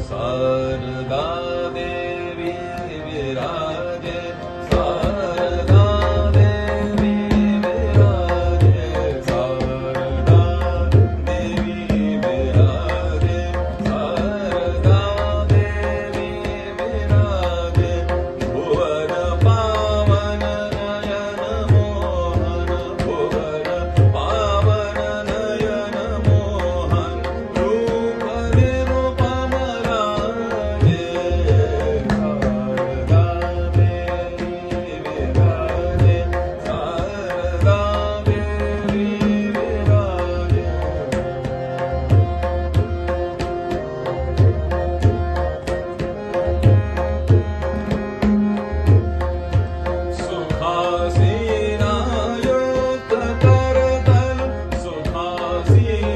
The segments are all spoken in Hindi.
शारदा देवी विराजे शारदा देवी विराजे शारदा देवी विराजे शारदा देवी विराजे भुवन पावन नयन मोहन भुवन पावन नयन मोहन रूप निरुपम राजे शारदा देवी विराजे शारदा देवी विराजे सुखासीनायुक्त करतल सुखासीनायुक्त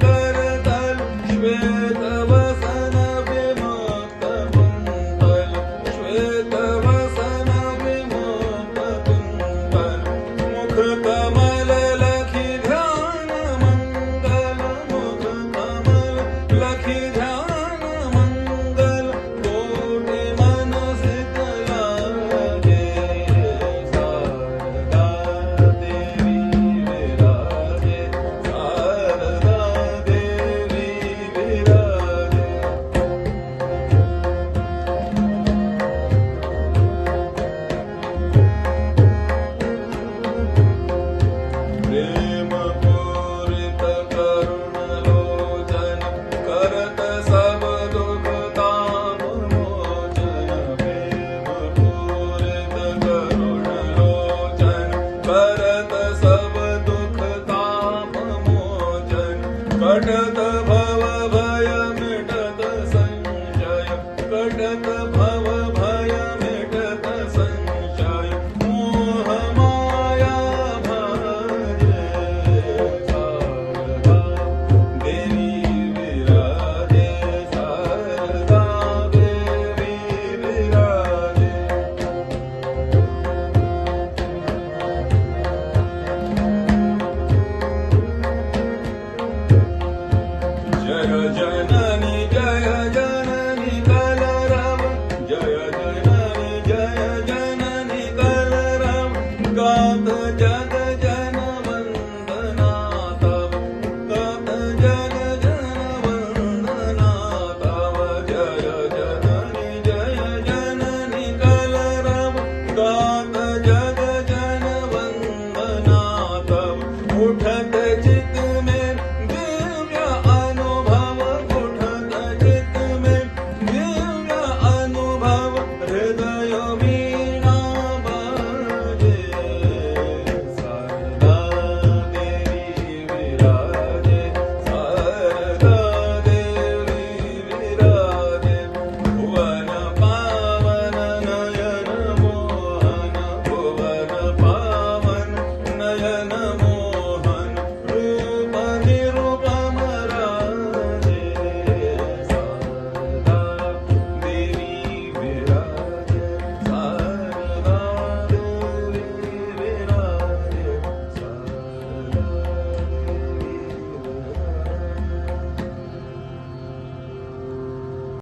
करतल श्वेतवसन विमुक्त कुंतल श्वेतवसन विमुक्त कुंतल मुख कमल लखि ध्यान मंगल मुख कमल लखि ध्यान मंगल कोटि मन सित लागे शारदा देवी विराजे शारदा देवी विराजे प्रेम पूरित करुण लोचन करत सब दुख ताप मोचन प्रेम पूरित करुण लोचन करत सब दुख ताप मोचन कटत भव भय मिटत संशय कटत भव भय मिटत संशय मोह माया भजे शारदा देवी विराजे शारदा देवी विराजे जय जननी